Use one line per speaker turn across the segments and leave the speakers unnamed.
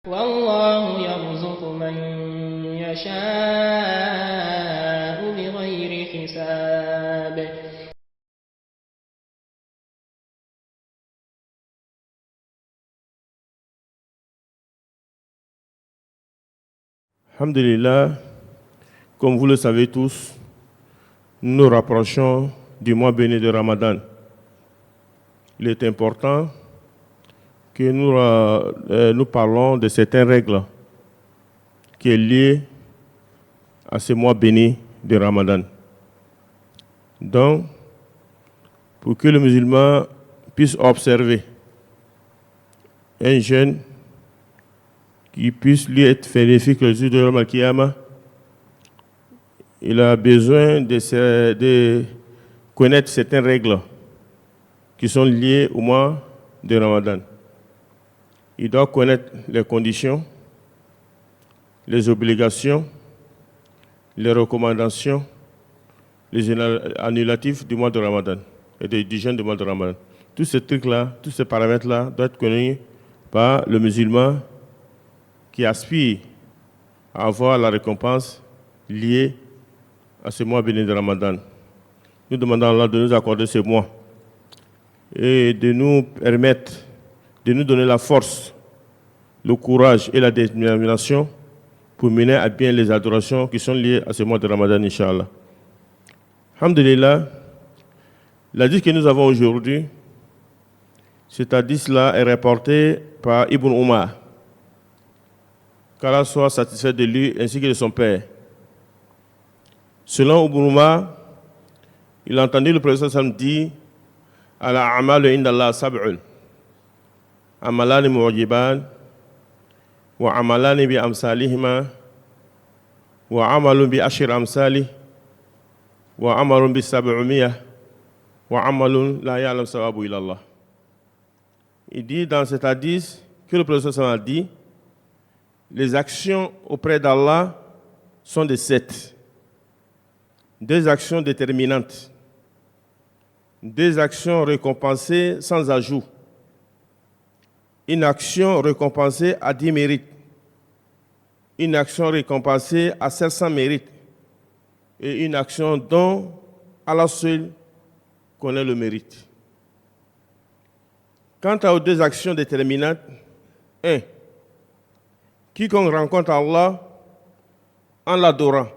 والله يرزق من يشاء بغير حساب.
Alhamdulillah, comme vous le savez tous, nous nous rapprochons du mois béni de Ramadan. Il est important que nous parlons de certaines règles qui sont liées à ce mois béni de Ramadan. Donc, pour que le musulman puisse observer un jeûne qui puisse lui être bénéfique le jour de Yom Al-Qiyamah, il a besoin de connaître certaines règles qui sont liées au mois de Ramadan. Il doit connaître les conditions, les obligations, les recommandations, les annulatifs du mois de Ramadan et du jeûne du mois de Ramadan. Tous ces trucs-là, tous ces paramètres-là doivent être connus par le musulman qui aspire à avoir la récompense liée à ce mois béni de Ramadan. Nous demandons à Allah de nous accorder ce mois et de nous permettre, de nous donner la force, le courage et la détermination pour mener à bien les adorations qui sont liées à ce mois de Ramadan, Inch'Allah. Alhamdulillah, l'hadith que nous avons aujourd'hui, cet hadith-là est rapporté par Ibn Umar, qu'Allah soit satisfait de lui ainsi que de son père. Selon Ibn Umar, il a entendu le prophète sallam dire Ala a'malu inda Allah sab'un amalani mu'jiban wa amalani bi amsalihima wa amalun bi ashir amsalih wa amalun bi sab'umiyah wa amalun la ya'lam sawabu ila Allah. Il dit dans cet hadith que le prophète sallam a dit les actions auprès d'Allah sont de 7. 2 actions déterminantes. 2 actions récompensées sans ajout. Une action récompensée à 10 mérites. Une action récompensée à 700 mérites. Et une action dont Allah seul connaît le mérite. Quant aux 2 actions déterminantes, 1. Quiconque rencontre Allah en l'adorant,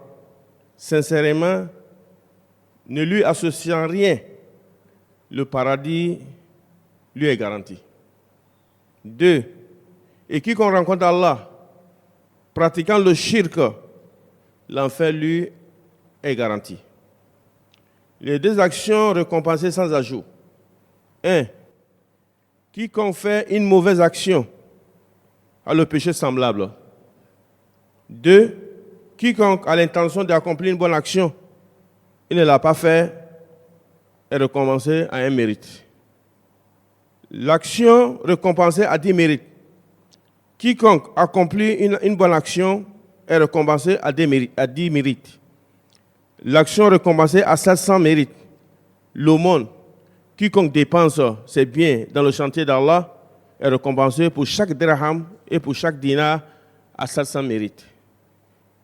sincèrement, ne lui associant rien, le paradis lui est garanti. 2. Et quiconque rencontre Allah, pratiquant le shirk, l'enfer lui est garanti. Les 2 actions récompensées sans ajout. 1. Quiconque fait une mauvaise action a le péché semblable. 2. Quiconque a l'intention d'accomplir une bonne action, il ne l'a pas fait, est récompensé à un mérite. L'action récompensée à 10 mérites. Quiconque accomplit une bonne action est récompensé à 10 mérites. L'action récompensée à 700 mérites. L'aumône, quiconque dépense ses biens dans le chantier d'Allah, est récompensé pour chaque dirham et pour chaque dinar à 700 mérites.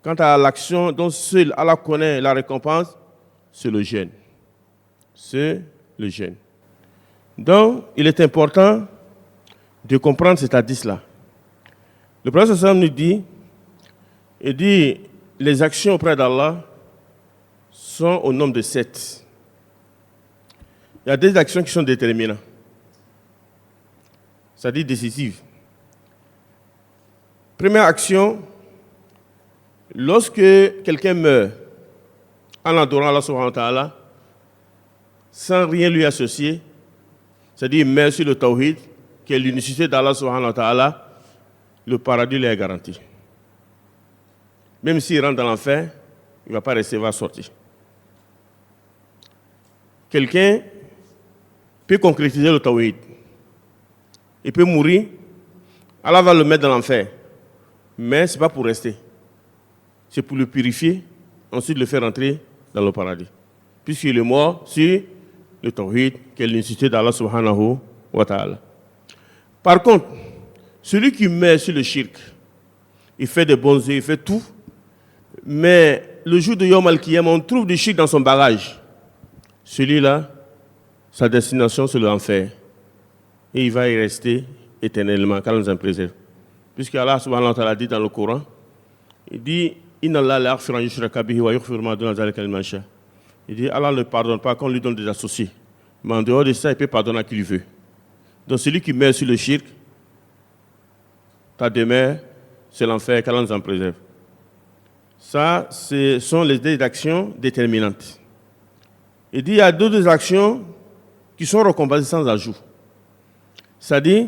Quant à l'action dont seul Allah connaît la récompense, c'est le jeûne. C'est le jeûne. Donc, il est important de comprendre cet hadith-là. Le prophète sallam nous dit, les actions auprès d'Allah sont au nombre de 7. Il y a des actions qui sont déterminantes, c'est-à-dire décisives. Première action, lorsque quelqu'un meurt en adorant Allah subhanahu wa ta'ala, sans rien lui associer, c'est-à-dire meurt sur le tawhid, qui est l'unicité d'Allah subhanahu wa ta'ala, le paradis lui est garanti. Même s'il rentre dans l'enfer, il ne va pas recevoir sortir. Quelqu'un peut concrétiser le tawhid. Il peut mourir, Allah va le mettre dans l'enfer. Mais ce n'est pas pour rester. C'est pour le purifier, ensuite le faire entrer dans le paradis. Puisqu'il est mort sur le tawhid, qui est l'unicité d'Allah subhanahu wa ta'ala. Par contre, Celui qui met sur le shirk, il fait des bons œufs, il fait tout, mais le jour de Yom Al-Kiyam, on trouve du shirk dans son bagage. Celui-là, sa destination, c'est l'enfer. Et il va y rester éternellement, qu'Allah nous en préserve. Puisque Allah subhanahu wa ta'ala dit dans le Coran, il dit Inna Allah la yaghfiru an yushraka bihi wa yaghfiru ma duna dhalika liman yasha. Il dit Allah ne pardonne pas quand on lui donne des associés. Mais en dehors de ça, il peut pardonner à qui il veut. Donc celui qui meurt sur le shirk, ta demeure, c'est l'enfer, qu'Allah nous en préserve. Ça, ce sont les actions déterminantes. Il dit il y a d'autres actions qui sont récompensées sans ajout. C'est-à-dire,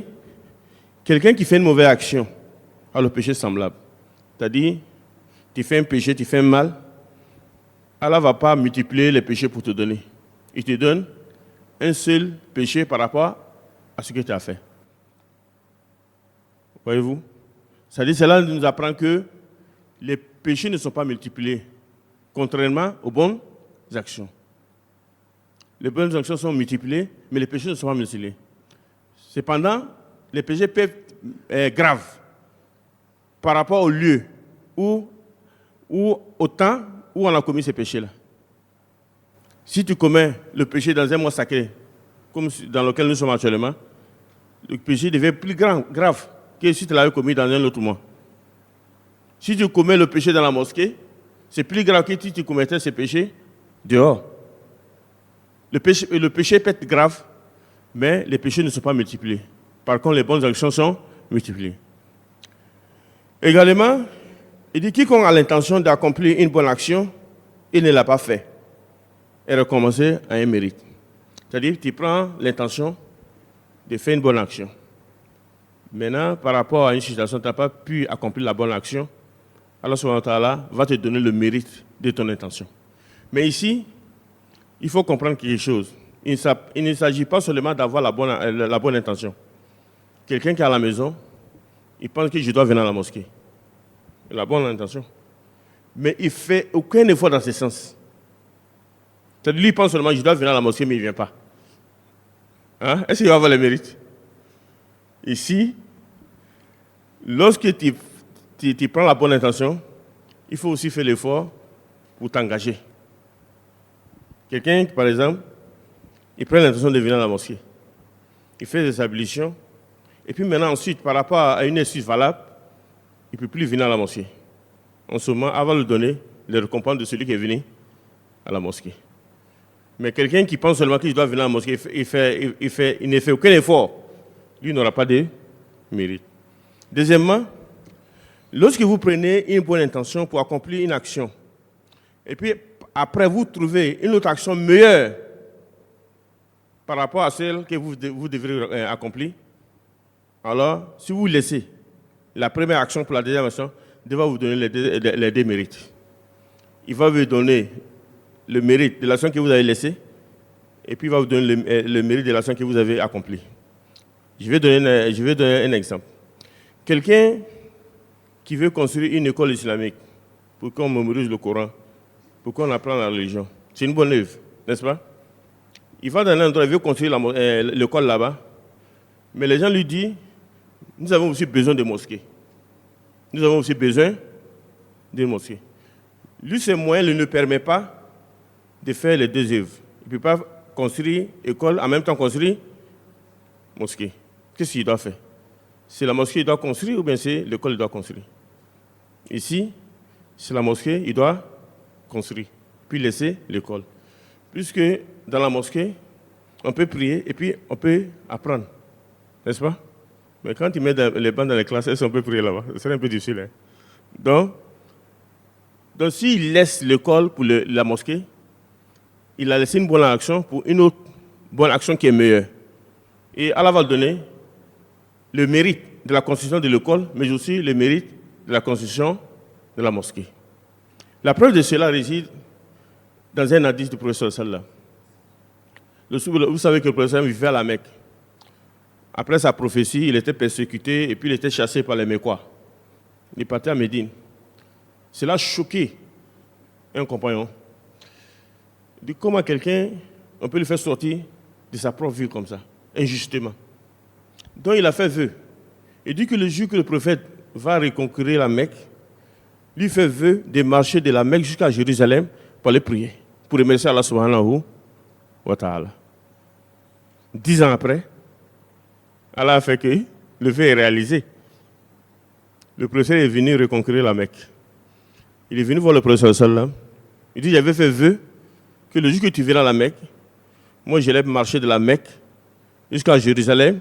quelqu'un qui fait une mauvaise action a le péché semblable. C'est-à-dire, tu fais un péché, tu fais un mal, Allah ne va pas multiplier les péchés pour te donner. Il te donne un seul péché par rapport à ce que tu as fait. Voyez-vous? C'est-à-dire, cela nous apprend que les péchés ne sont pas multipliés, contrairement aux bonnes actions. Les bonnes actions sont multipliées, mais les péchés ne sont pas multipliés. Cependant, les péchés peuvent être graves par rapport au lieu ou au temps où on a commis ces péchés-là. Si tu commets le péché dans un mois sacré, comme dans lequel nous sommes actuellement, le péché devient plus grave que si tu l'avais commis dans un autre mois. Si tu commets le péché dans la mosquée, c'est plus grave que si tu commettais ce péché dehors. Le péché peut être grave, mais les péchés ne sont pas multipliés. Par contre, les bonnes actions sont multipliées. Également, il dit quiconque a l'intention d'accomplir une bonne action, il ne l'a pas fait. Et recommencer à un mérite. C'est-à-dire, tu prends l'intention de faire une bonne action. Maintenant, par rapport à une situation, tu n'as pas pu accomplir la bonne action, Allah subhanahu wa ta'ala va te donner le mérite de ton intention. Mais ici, il faut comprendre quelque chose. Il ne s'agit pas seulement d'avoir la bonne intention. Quelqu'un qui est à la maison, il pense que je dois venir à la mosquée. Il a la bonne intention. Mais il ne fait aucun effort dans ce sens. C'est-à-dire, lui, il pense seulement que je dois venir à la mosquée, mais il ne vient pas. Hein? Est-ce qu'il va avoir le mérite? Ici, lorsque tu prends la bonne intention, il faut aussi faire l'effort pour t'engager. Quelqu'un, par exemple, il prend l'intention de venir à la mosquée. Il fait des ablutions. Et puis maintenant, ensuite, par rapport à une excuse valable, il ne peut plus venir à la mosquée. En ce moment, avant de lui donner les récompenses de celui qui est venu à la mosquée. Mais quelqu'un qui pense seulement qu'il doit venir à la mosquée, il ne fait aucun effort, lui n'aura pas de mérite. Deuxièmement, lorsque vous prenez une bonne intention pour accomplir une action, et puis après vous trouvez une autre action meilleure par rapport à celle que vous devrez accomplir, alors si vous laissez la première action pour la deuxième action, il va vous donner les deux mérites. Il va vous donner le mérite de l'action que vous avez laissée, et puis il va vous donner le mérite de l'action que vous avez accomplie. Je vais donner un exemple. Quelqu'un qui veut construire une école islamique pour qu'on mémorise le Coran, pour qu'on apprenne la religion, c'est une bonne œuvre, n'est-ce pas? Il va dans un endroit, il veut construire l'école là-bas, mais les gens lui disent, nous avons aussi besoin de mosquées. Nous avons aussi besoin d'une mosquée. Lui, ses moyens ne lui permettent pas de faire les deux œuvres. Il ne peut pas construire école, en même temps construire mosquée. Qu'est-ce qu'il doit faire? C'est la mosquée qu'il doit construire ou bien c'est l'école qu'il doit construire? Ici, c'est la mosquée, il doit construire, puis laisser l'école. Puisque dans la mosquée, on peut prier et puis on peut apprendre. N'est-ce pas? Mais quand il met les bancs dans les classes, est-ce qu'on peut prier là-bas? Ce serait un peu difficile. Hein? Donc s'il laisse l'école pour la mosquée, il a laissé une bonne action pour une autre bonne action qui est meilleure. Et Allah va donner le mérite de la construction de l'école, mais aussi le mérite de la construction de la mosquée. La preuve de cela réside dans un hadith du professeur Sallah. Vous savez que le professeur vivait à la Mecque. Après sa prophétie, il était persécuté et puis il était chassé par les Mécois. Il partait à Médine. Cela a choqué un compagnon. Il dit comment quelqu'un, on peut le faire sortir de sa propre ville comme ça, injustement. Donc il a fait vœu. Il dit que le jour que le prophète va reconquérir la Mecque, lui fait vœu de marcher de la Mecque jusqu'à Jérusalem pour aller prier, pour remercier Allah subhanahu wa ta'ala. 10 ans après, Allah a fait que le vœu est réalisé. Le prophète est venu reconquérir la Mecque. Il est venu voir le prophète sallam. Il dit, j'avais fait vœu que le jour que tu viendras à la Mecque, moi j'allais marcher de la Mecque jusqu'à Jérusalem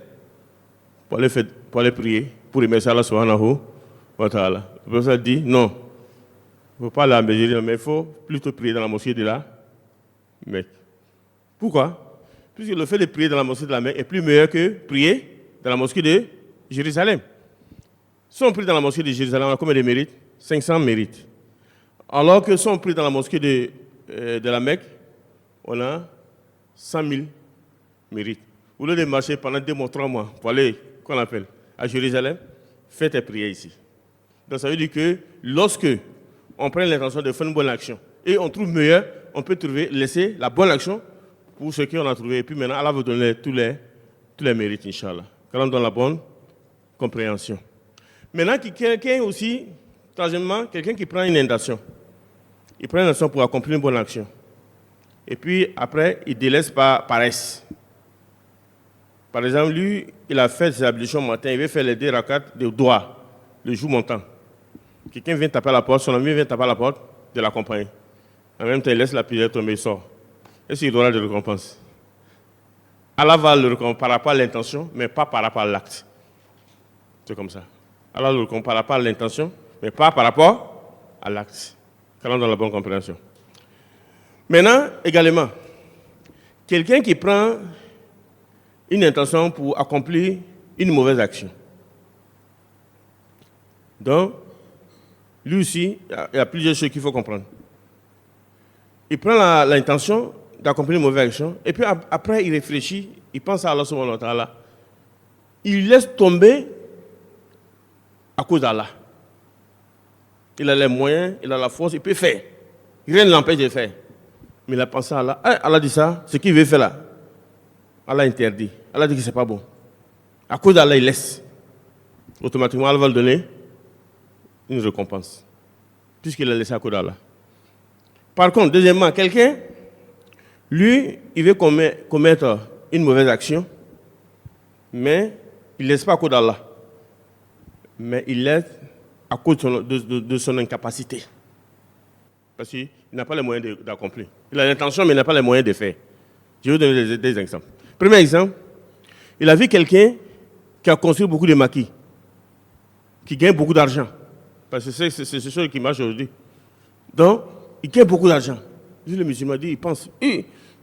pour aller prier, pour remercier Allah subhanahu wa ta'ala. Le prophète dit, non, il ne faut pas aller à Jérusalem, mais il faut plutôt prier dans la mosquée de la Mecque. Pourquoi? Puisque le fait de prier dans la mosquée de la Mecque est plus meilleur que prier dans la mosquée de Jérusalem. Si on prie dans la mosquée de Jérusalem, on a combien de mérites? 500 mérites. Alors que si on prie dans la mosquée de la Mecque, on a 100 000 mérites. Au lieu de marcher pendant 2 mois, 3 mois pour aller, qu'on appelle, à Jérusalem, fais tes prières ici. Donc ça veut dire que lorsque on prend l'intention de faire une bonne action et on trouve meilleur, on peut laisser la bonne action pour ce qu'on a trouvé. Et puis maintenant, Allah va donner tous les mérites, Inch'Allah. Quand on donne la bonne compréhension. Maintenant, quelqu'un aussi, troisièmement, quelqu'un qui prend une intention. Il prend une intention pour accomplir une bonne action. Et puis après, il délaisse par paresse. Par exemple, lui, il a fait ses ablutions le matin, il veut faire les 2 rakats de doigts, le jour montant. Quelqu'un vient taper à la porte, son ami vient taper à la porte, de l'accompagner. En même temps, il laisse la prière tomber, il sort. Est-ce qu'il aura de récompense? Allah va le récompenser par rapport à l'intention, mais pas par rapport à l'acte. C'est comme ça. Allah le récompense par rapport à l'intention, mais pas par rapport à l'acte. Quand on donne la bonne compréhension. Maintenant, également, quelqu'un qui prend une intention pour accomplir une mauvaise action. Donc, lui aussi, il y a plusieurs choses qu'il faut comprendre. Il prend l'intention d'accomplir une mauvaise action, et puis après, il réfléchit, il pense à Allah subhanahu wa ta'ala. Il laisse tomber à cause d'Allah. Il a les moyens, il a la force, il peut faire. Rien ne l'empêche de faire. Mais il a pensé à Allah. Allah dit ça, ce qu'il veut faire là. Allah interdit. Allah dit que ce n'est pas bon. À cause d'Allah, il laisse. Automatiquement, Allah va lui donner une récompense. Puisqu'il a laissé à cause d'Allah. Par contre, deuxièmement, quelqu'un, lui, il veut commettre une mauvaise action, mais il ne laisse pas à cause d'Allah. Mais il laisse à cause de son incapacité. Parce qu'il n'a pas les moyens d'accomplir. Il a l'intention, mais il n'a pas les moyens de faire. Je vais vous donner des exemples. Premier exemple, il a vu quelqu'un qui a construit beaucoup de maquis, qui gagne beaucoup d'argent. Parce que c'est ce qui marche aujourd'hui. Donc, il gagne beaucoup d'argent. Le musulman dit, il pense,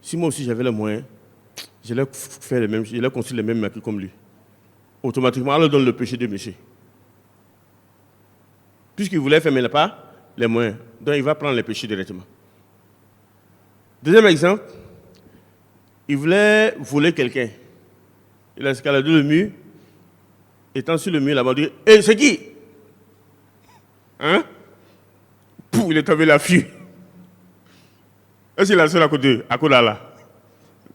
si moi aussi j'avais les moyens, je vais construire les mêmes maquis comme lui. Automatiquement, Allah donne le péché de monsieur. Puisqu'il voulait faire, mais il n'a pas les moyens. Donc, il va prendre les péchés directement. Deuxième exemple, il voulait voler quelqu'un. Il a escaladé le mur. Étant sur le mur, là-bas, il dit, c'est qui? Hein? Pouf, il est tombé la fuite. Est-ce qu'il est seul à côté d'Allah?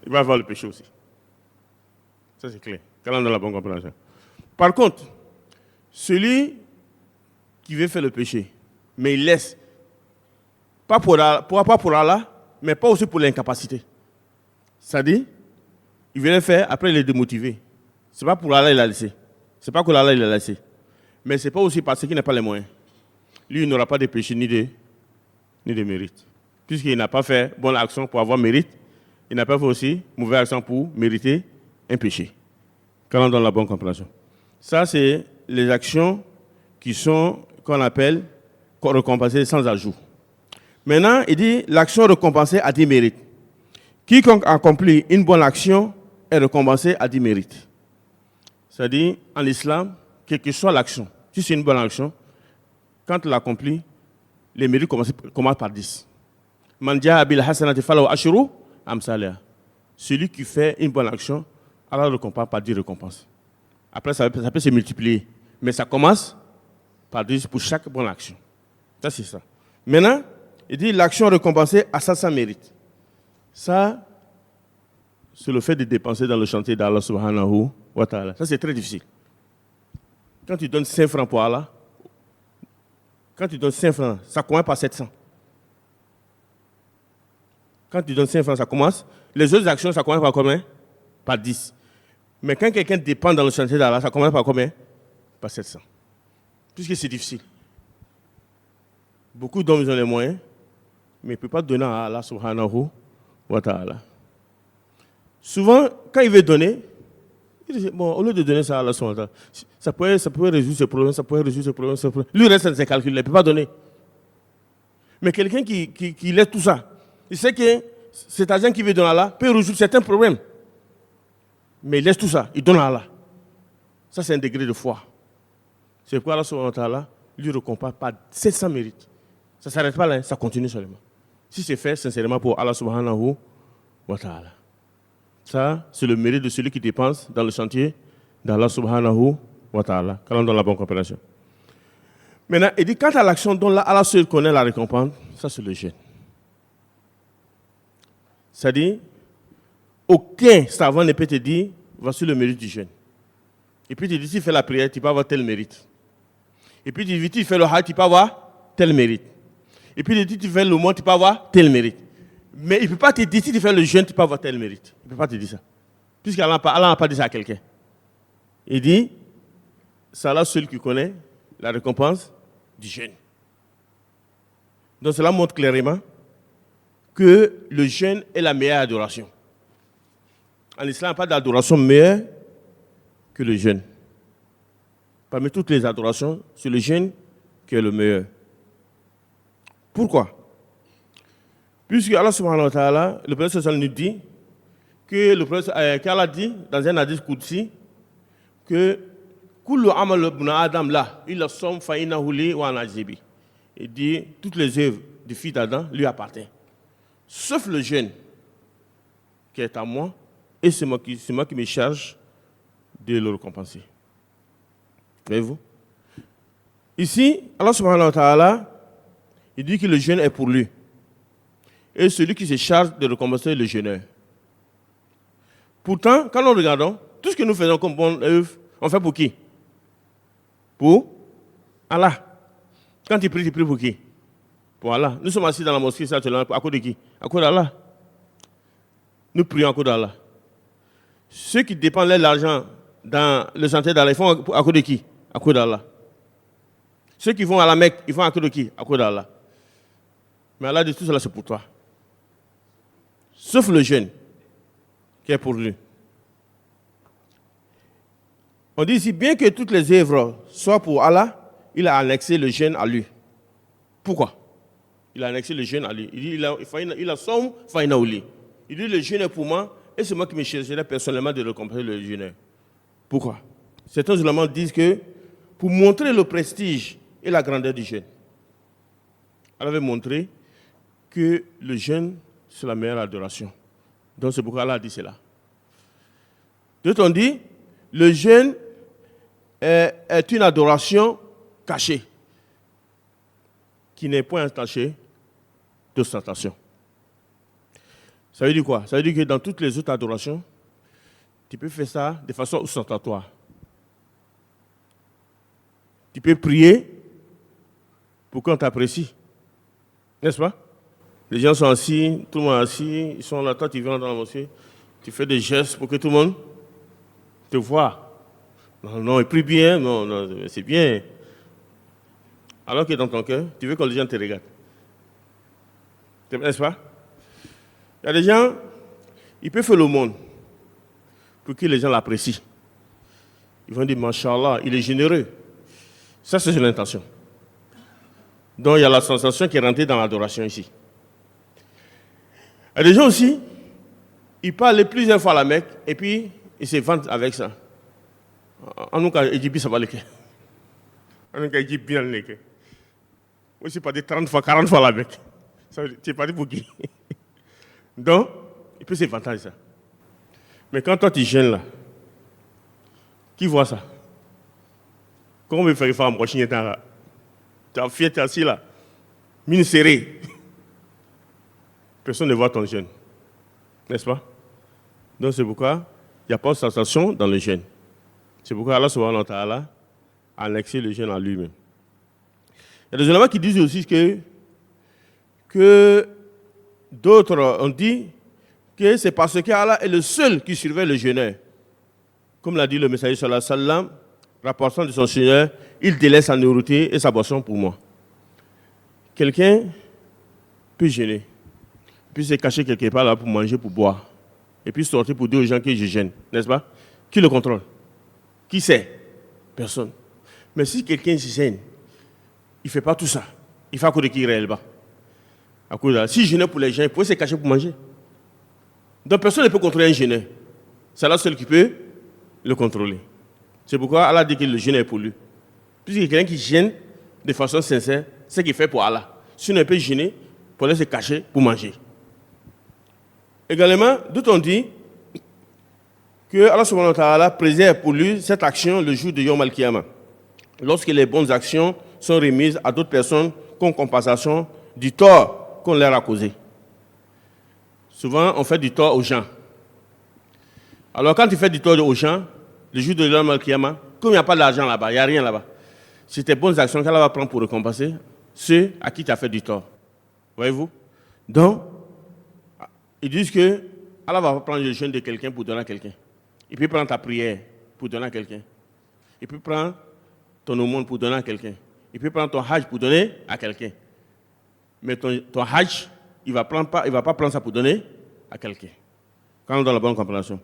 Il va avoir le péché aussi. Ça, c'est clair. Quand on a la bonne compréhension. Par contre, celui qui veut faire le péché, mais il laisse, pas pour Allah, mais pas aussi pour l'incapacité. C'est-à-dire, il veut le faire, après il est démotivé. Ce n'est pas pour Allah il a laissé. Ce n'est pas pour Allah il a laissé. Mais ce n'est pas aussi parce qu'il n'a pas les moyens. Lui, il n'aura pas de péché ni de mérite. Puisqu'il n'a pas fait bonne action pour avoir mérite, il n'a pas fait aussi mauvaise action pour mériter un péché. Quand on donne la bonne compréhension. Ça, c'est les actions qui sont, qu'on appelle, récompensées sans ajout. Maintenant, il dit, l'action récompensée a 10 mérites. Quiconque accomplit une bonne action est récompensé à 10 mérites. C'est-à-dire, en islam, quelle que soit l'action, si c'est une bonne action, quand tu l'accomplis, les mérites commencent par 10. Mandia abil hasanati falahu ashru amsalha. Celui qui fait une bonne action, Allah le récompense par 10 récompenses. Après, ça peut se multiplier. Mais ça commence par 10 pour chaque bonne action. Ça, c'est ça. Maintenant, il dit l'action récompensée a 500 mérites. Ça, c'est le fait de dépenser dans le chantier d'Allah subhanahu wa ta'ala. Ça, c'est très difficile. Quand tu donnes 5 francs pour Allah, quand tu donnes 5 francs, ça commence par 700. Quand tu donnes 5 francs, ça commence. Les autres actions, ça commence par combien? Par 10. Mais quand quelqu'un dépend dans le chantier d'Allah, ça commence par combien? Par 700. Puisque c'est difficile. Beaucoup d'hommes, ils ont les moyens, mais ils ne peuvent pas donner à Allah subhanahu wa ta'ala. Souvent, quand il veut donner, il dit, bon, au lieu de donner ça à Allah subhanahu wa ta'ala, ça pourrait résoudre ce problème, ça pourrait résoudre ce problème, ça pourrait... Lui, il reste dans ses calculs, il ne peut pas donner. Mais quelqu'un qui laisse tout ça, il sait que cet argent qu'il veut donner à Allah peut résoudre certains problèmes. Mais il laisse tout ça, il donne à Allah. Ça, c'est un degré de foi. C'est pourquoi Allah subhanahu wa ta'ala lui récompense par 700 mérites. Ça ne s'arrête pas là, ça continue seulement. Si c'est fait sincèrement pour Allah subhanahu wa ta'ala. Ça, c'est le mérite de celui qui dépense dans le chantier d'Allah subhanahu wa ta'ala. Quand on donne la bonne compréhension. Maintenant, il dit, quant à l'action dont Allah seul connaît la récompense, ça c'est le jeûne. C'est-à-dire, aucun savant ne peut te dire, voici le mérite du jeûne. Et puis tu dis, si tu fais la prière, tu peux avoir tel mérite. Et puis tu dis, tu fais le hajj, tu peux avoir tel mérite. Et puis tu dis, tu fais le mois, tu peux avoir tel mérite. Mais il ne peut pas te dire, si tu fais le jeûne, tu peux avoir tel mérite. Il ne peut pas te dire ça. Puisqu'Allah n'a pas dit ça à quelqu'un. Il dit, c'est Allah seul qui connaît la récompense du jeûne. Donc cela montre clairement que le jeûne est la meilleure adoration. En islam, il n'y a pas d'adoration meilleure que le jeûne. Parmi toutes les adorations, c'est le jeûne qui est le meilleur. Pourquoi? Puisque Allah subhanahu wa ta'ala, le prophète sallallahu nous dit qu'Allah dit dans un hadith qudsi que kullu amal ibn Adam la illa som fa innahu li wa ana ajibi. Il dit toutes les œuvres du fils d'Adam lui appartiennent, sauf le jeûne qui est à moi, et c'est moi qui me charge de le récompenser. Voyez-vous? Ici, Allah subhanahu wa ta'ala, il dit que le jeûne est pour lui. Et celui qui se charge de récompenser le jeûneur. Pourtant, quand nous regardons, tout ce que nous faisons comme bonne œuvre, on fait pour qui? Pour Allah. Quand tu pries pour qui? Pour Allah. Nous sommes assis dans la mosquée, ça, à cause de qui? À cause d'Allah. Nous prions à cause d'Allah. Ceux qui dépensent l'argent dans le chantier d'Allah, ils font à cause de qui? À cause d'Allah. Ceux qui vont à la Mecque, ils font à cause de qui? À cause d'Allah. Mais Allah dit tout cela, c'est pour toi. Sauf le jeûne, qui est pour lui. On dit ici, bien que toutes les œuvres soient pour Allah, il a annexé le jeûne à lui. Pourquoi? Il a annexé le jeûne à lui. Il dit, il a somme faïnaouli. Il dit, le jeûne est pour moi, et c'est moi qui me chercherai personnellement de récompenser le jeûneur. Pourquoi? Certains ulémas disent que pour montrer le prestige et la grandeur du jeûne, Allah avait montré que le jeûne, c'est la meilleure adoration. Donc c'est pourquoi Allah a dit cela. D'autres ont dit, le jeûne est une adoration cachée, qui n'est point entachée d'ostentation. Ça veut dire quoi? Ça veut dire que dans toutes les autres adorations, tu peux faire ça de façon ostentatoire. Tu peux prier pour qu'on t'apprécie. N'est-ce pas? Les gens sont assis, tout le monde est assis, ils sont là, toi tu viens dans la mosquée, tu fais des gestes pour que tout le monde te voit. Non, il prie bien, non, c'est bien. Alors que dans ton cœur, tu veux que les gens te regardent. N'est-ce pas? Il y a des gens, ils peuvent faire le monde pour que les gens l'apprécient. Ils vont dire, Masha'Allah, il est généreux. Ça, c'est l'intention. Donc, il y a la sensation qui est rentrée dans l'adoration ici. Il y a des gens aussi, ils parlent plusieurs fois à la Mecque et puis ils se vantent avec ça. En tout cas, ils disent ça va le cœur. En tout cas, ils disent bien le cœur. Moi, je suis parti 30 fois, 40 fois à la Mecque. Tu es parti pour qui? Donc, il peut se vanter de ça. Mais quand toi, tu gênes là, qui voit ça? Comment on veut faire une prochaine là? Tu as fier, tu es assis là, mine serrée. Personne ne voit ton jeûne. N'est-ce pas? Donc c'est pourquoi il n'y a pas de sensation dans le jeûne. C'est pourquoi Allah subhanahu wa ta'ala annexer le jeûne à lui-même. Il y a des éléments qui disent aussi que d'autres ont dit que c'est parce qu'Allah est le seul qui surveille le jeûneur. Comme l'a dit le messager sallallahu alayhi wa sallam, rapportant de son Seigneur, il délaisse sa nourriture et sa boisson pour moi. Quelqu'un peut jeûner, puis se cacher quelque part là pour manger, pour boire, et puis sortir pour dire aux gens que je jeûne, n'est-ce pas? Qui le contrôle? Qui sait? Personne. Mais si quelqu'un jeûne, il ne fait pas tout ça. Il fait à cause de qui il réel bas. À cause de si jeûne pour les gens, il peut se cacher pour manger. Donc personne ne peut contrôler un jeûneur. C'est la seule qui peut le contrôler. C'est pourquoi Allah dit que le jeûne est pour lui. Puisque quelqu'un qui jeûne de façon sincère, c'est ce qu'il fait pour Allah. Sinon, il peut jeûner pour aller se cacher pour manger. Également, d'autres ont dit que Allah subhanahu wa ta'ala préserve pour lui cette action le jour de Yom al-Qiyamah, lorsque les bonnes actions sont remises à d'autres personnes comme compensation du tort qu'on leur a causé. Souvent, on fait du tort aux gens. Alors, quand tu fais du tort aux gens, le jour de Yom al-Qiyamah, comme il n'y a pas d'argent là-bas, il n'y a rien là-bas, c'est tes bonnes actions qu'Allah va prendre pour récompenser ceux à qui tu as fait du tort. Voyez-vous? Donc, ils disent que Allah va prendre le jeûne de quelqu'un pour donner à quelqu'un. Il peut prendre ta prière pour donner à quelqu'un. Il peut prendre ton aumône pour donner à quelqu'un. Il peut prendre ton hajj pour donner à quelqu'un. Mais ton hajj, il ne va pas prendre ça pour donner à quelqu'un. Quand on donne la bonne compréhension.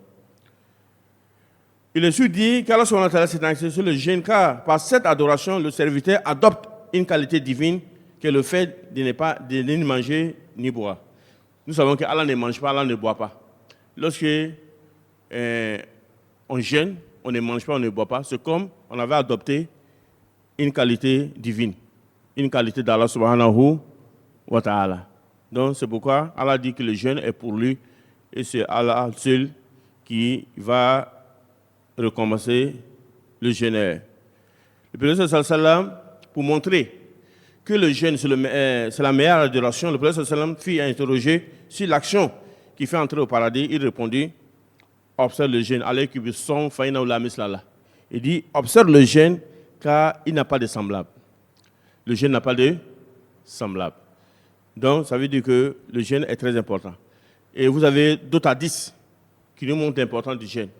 Il est sûr dit qu'Allah s'est axé sur le jeûne, car par cette adoration, le serviteur adopte une qualité divine qui est le fait de ne manger ni boire. Nous savons qu'Allah ne mange pas, Allah ne boit pas. Lorsque on jeûne, on ne mange pas, on ne boit pas. C'est comme on avait adopté une qualité divine, une qualité d'Allah subhanahu wa ta'ala. Donc c'est pourquoi Allah dit que le jeûne est pour lui et c'est Allah seul qui va recommencer le jeûneur. Le prophète sallallahu alayhi wa sallam, pour montrer que le jeûne c'est la meilleure adoration, le prophète sallallahu alayhi wa sallam fit interroger sur l'action qui fait entrer au paradis. Il répondit: observe le jeûne. Il dit: observe le jeûne car il n'a pas de semblable. Le jeûne n'a pas de semblable. Donc ça veut dire que le jeûne est très important. Et vous avez d'autres hadiths qui nous montrent l'importance du jeûne.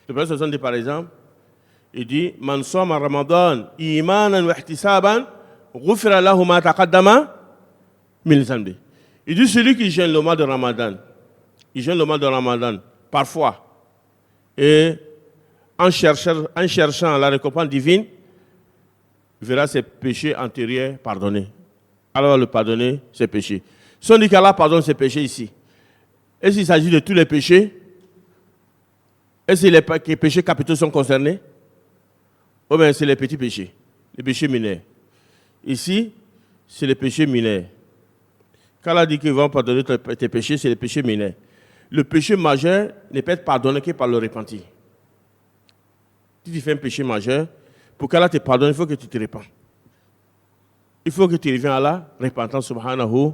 Le prophète sallallahu alayhi wa sallam dit par exemple, il dit: Man soma Ramadan imanan wa ihtisaban ghufira lahu ma taqaddama min zambi. Il dit: celui qui jeûne le mois de Ramadan, il jeûne le mois de Ramadan parfois, et en cherchant la récompense divine, verra ses péchés antérieurs pardonnés. Alors le pardonner ses péchés. Si on dit qu'Allah pardonne ses péchés ici, est-ce qu'il s'agit de tous les péchés? Est-ce que les péchés capitaux sont concernés? Ou bien c'est les petits péchés, les péchés mineurs. Ici, c'est les péchés mineurs. Quand Allah dit qu'il va pardonner tes péchés, c'est les péchés mineurs. Le péché majeur ne peut être pardonné que par le repentir. Si tu fais un péché majeur, pour qu'Allah te pardonne, il faut que tu te répands. Il faut que tu reviennes à la repentance subhanahu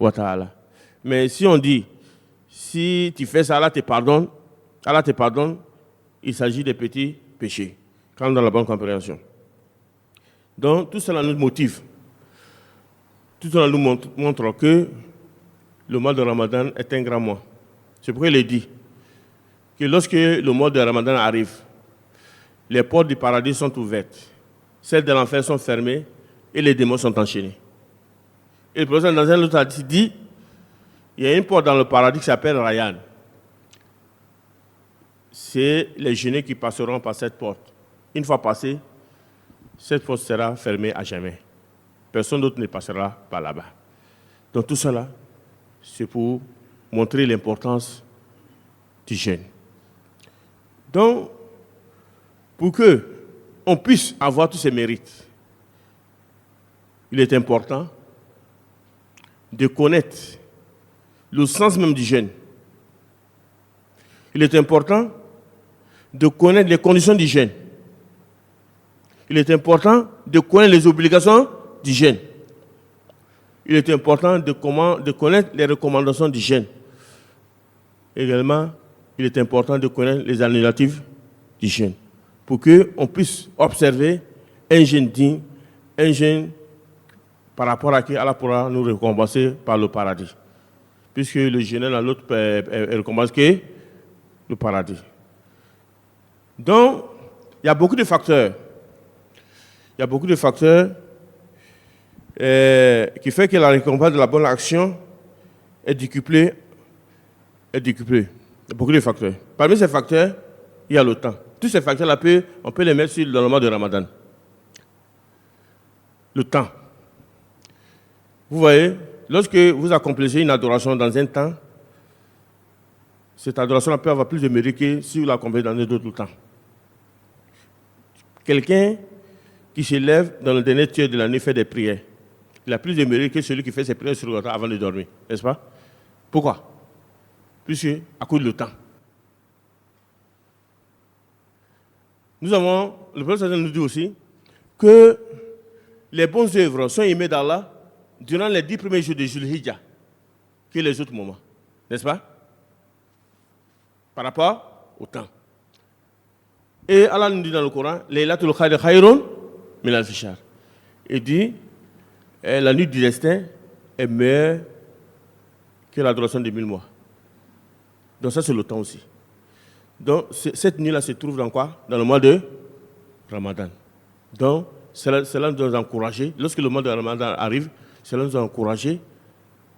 wa ta'ala. Mais si on dit, si tu fais ça, Allah te pardonne, il s'agit des petits péchés, quand dans la bonne compréhension. Donc, tout cela nous motive. Tout cela nous montre que le mois de Ramadan est un grand mois. C'est pourquoi il est dit que lorsque le mois de Ramadan arrive, les portes du paradis sont ouvertes, celles de l'enfer sont fermées et les démons sont enchaînés. Et le prophète dans un autre hadith dit, il y a une porte dans le paradis qui s'appelle Rayyan. C'est les jeûneux qui passeront par cette porte. Une fois passée, cette porte sera fermée à jamais. Personne d'autre ne passera par là-bas. Donc tout cela, c'est pour montrer l'importance du jeûne. Donc, pour que on puisse avoir tous ces mérites, il est important de connaître le sens même du jeûne. Il est important de connaître les conditions du jeûne. Il est important de connaître les obligations du jeûne. Il est important de connaître les recommandations du jeûne. Également, il est important de connaître les annulatifs du jeûne pour qu'on puisse observer un jeûne digne, un jeûne par rapport à qui Allah pourra nous récompenser par le paradis. Puisque le jeûneur dans l'autre est récompensé que le paradis. Donc, il y a beaucoup de facteurs. Il y a beaucoup de facteurs qui font que la récompense de la bonne action est décuplée. Il y a beaucoup de facteurs. Parmi ces facteurs, il y a le temps. Tous ces facteurs-là, on peut les mettre dans le mois de Ramadan. Le temps. Vous voyez, lorsque vous accomplissez une adoration dans un temps, cette adoration peut avoir plus de mérite que si vous l'accomplissez dans un autre temps. Quelqu'un qui se lève dans le dernier tiers de la nuit fait des prières, il a plus de mérite que celui qui fait ses prières sur le temps avant de dormir, n'est-ce pas? Pourquoi? Puisque à cause du temps. Le prophète nous dit aussi que les bonnes œuvres sont aimées d'Allah durant les 10 premiers jours de Zulhijjah que les autres moments, n'est-ce pas? Par rapport au temps. Et Allah nous dit dans le Coran, Laylatul Qadr khayrun min alf shahr. Il dit, la nuit du destin est meilleure que l'adoration de 1000 mois. Donc ça c'est le temps aussi. Donc cette nuit-là se trouve dans quoi? Dans le mois de Ramadan. Donc cela nous a encouragé, lorsque le mois de Ramadan arrive, cela nous a encouragé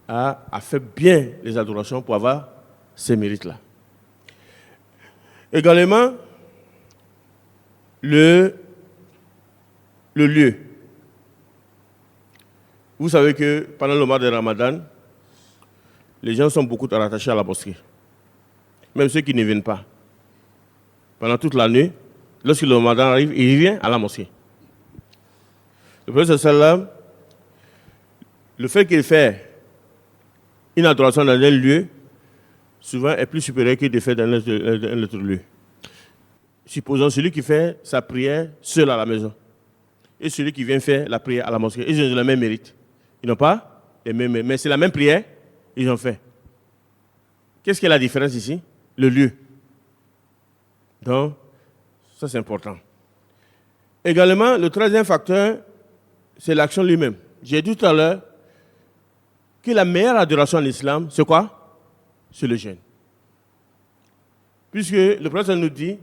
à faire bien les adorations pour avoir ces mérites-là. Également, le lieu. Vous savez que pendant le mois de Ramadan, les gens sont beaucoup rattachés à la mosquée. Même ceux qui ne viennent pas. Pendant toute l'année, lorsque le Ramadan arrive, il vient à la mosquée. Le prophète sallam, le fait qu'il fait une adoration dans un lieu, souvent est plus supérieur que de faire dans un autre lieu. Supposons celui qui fait sa prière seul à la maison et celui qui vient faire la prière à la mosquée, ils ont le même mérite. Ils n'ont pas les mêmes mérites, mais c'est la même prière, ils ont fait. Qu'est-ce qui est la différence ici? Le lieu. Donc, ça c'est important. Également, le troisième facteur, c'est l'action lui-même. J'ai dit tout à l'heure que la meilleure adoration en islam, c'est quoi? C'est le jeûne. Puisque le prophète nous dit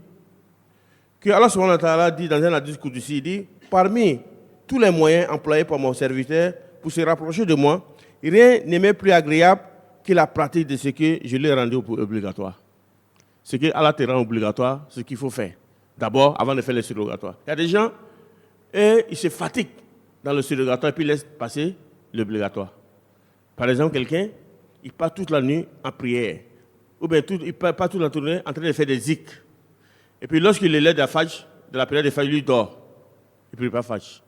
que Allah subhanahu wa ta'ala dit dans un hadith qudsi, il dit, parmi tous les moyens employés par mon serviteur pour se rapprocher de moi, rien n'est même plus agréable que la pratique de ce que je lui ai rendu obligatoire. Ce que Allah te rend obligatoire, ce qu'il faut faire. D'abord, avant de faire le surrogatoire. Il y a des gens, ils se fatiguent dans le surrogatoire et puis ils laissent passer l'obligatoire. Par exemple, quelqu'un, il part toute la nuit en prière. Ou bien il part toute la journée en train de faire des zikrs. Et puis lorsqu'il est l'aide de la prière de Fajr, il dort. Il ne prie pas Fajr.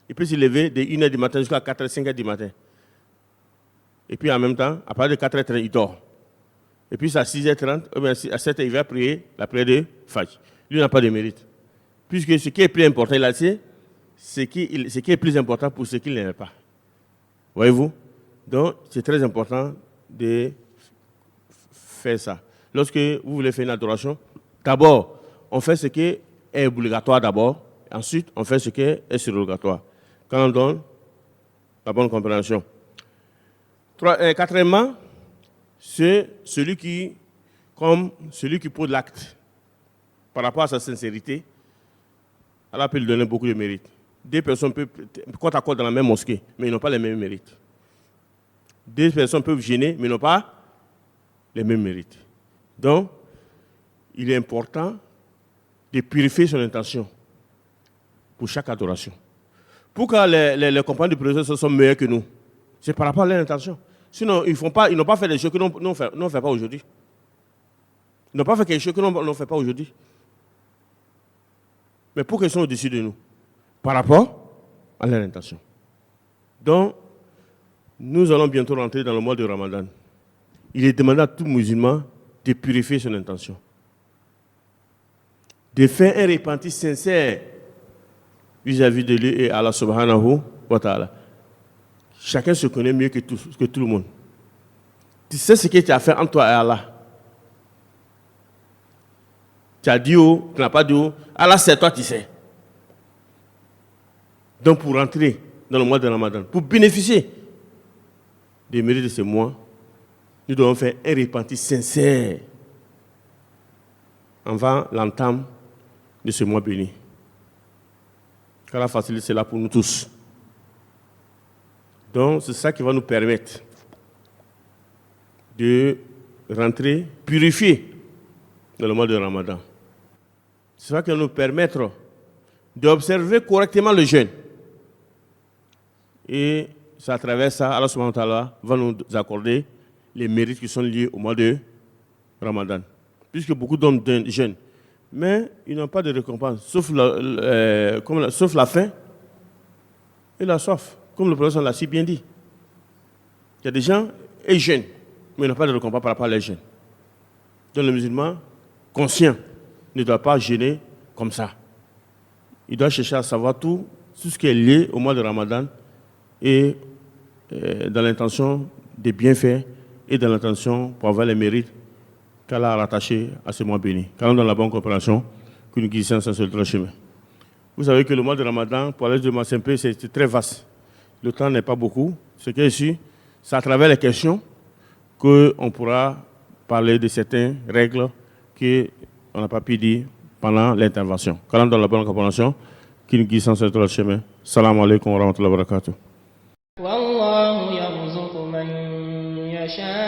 Il peut se lever de 1h du matin jusqu'à 4h, 5h du matin. Et puis en même temps, à partir de 4h30, il dort. Et puis à 6h30, ou bien à 7h, il va prier la prière de Fajr. Lui n'a pas de mérite. Puisque ce qui est plus important, il a dit, ce qui est plus important pour ceux qui ne l'aiment pas. Voyez-vous? Donc, c'est très important de faire ça. Lorsque vous voulez faire une adoration, d'abord, on fait ce qui est obligatoire d'abord. Ensuite, on fait ce qui est surrogatoire. Quand on donne la bonne compréhension. Quatrièmement, c'est celui qui pose l'acte par rapport à sa sincérité. Allah peut lui donner beaucoup de mérite. Deux personnes peuvent côte à côte dans la même mosquée, mais ils n'ont pas les mêmes mérites. Deux personnes peuvent gêner, mais n'ont pas les mêmes mérites. Donc, il est important de purifier son intention pour chaque adoration. Pourquoi les compagnons du prophète sont meilleurs que nous? C'est par rapport à leur intention. Sinon, ils n'ont pas fait des choses que nous ne faisons pas aujourd'hui. Ils n'ont pas fait quelque chose que nous ne faisons pas aujourd'hui. Mais pourquoi ils sont au-dessus de nous? Par rapport à leur intention. Donc, nous allons bientôt rentrer dans le mois de Ramadan. Il est demandé à tout musulman de purifier son intention. De faire un repentir sincère vis-à-vis de lui et Allah subhanahu wa ta'ala. Chacun se connaît mieux que tout le monde. Tu sais ce que tu as fait entre toi et Allah. Tu as dit ou tu n'as pas dit ou. Allah c'est toi, tu sais. Donc pour rentrer dans le mois de Ramadan, pour bénéficier des mérites de ce mois, nous devons faire un repentir sincère avant l'entame de ce mois béni. Qu'Allah facilite cela pour nous tous. Donc c'est ça qui va nous permettre de rentrer purifiés dans le mois de Ramadan. C'est ça qui va nous permettre d'observer correctement le jeûne. Et c'est à travers ça, Allah subhanahu wa ta'ala va nous accorder les mérites qui sont liés au mois de Ramadan. Puisque beaucoup d'hommes jeûnent, mais ils n'ont pas de récompense, sauf la faim et la soif, comme le prophète l'a si bien dit. Il y a des gens, ils jeûnent, mais ils n'ont pas de récompense par rapport à leur jeûne. Donc le musulman, conscient, ne doit pas jeûner comme ça. Il doit chercher à savoir tout ce qui est lié au mois de Ramadan et dans l'intention des bienfaits et dans l'intention pour avoir les mérites qu'Allah a rattachés à ce mois béni. Car dans la bonne compréhension, que nous guidons sur le chemin. Vous savez que le mois de Ramadan, pour aller de mois simple, c'est très vaste. Le temps n'est pas beaucoup. Ce qui est ici, c'est à travers les questions qu'on pourra parler de certaines règles qu'on n'a pas pu dire pendant l'intervention. Car dans la bonne compréhension, que nous guidons sur le chemin. Salam alaikum wa rahmatullahi wa barakatuh.
والله يرزق من يشاء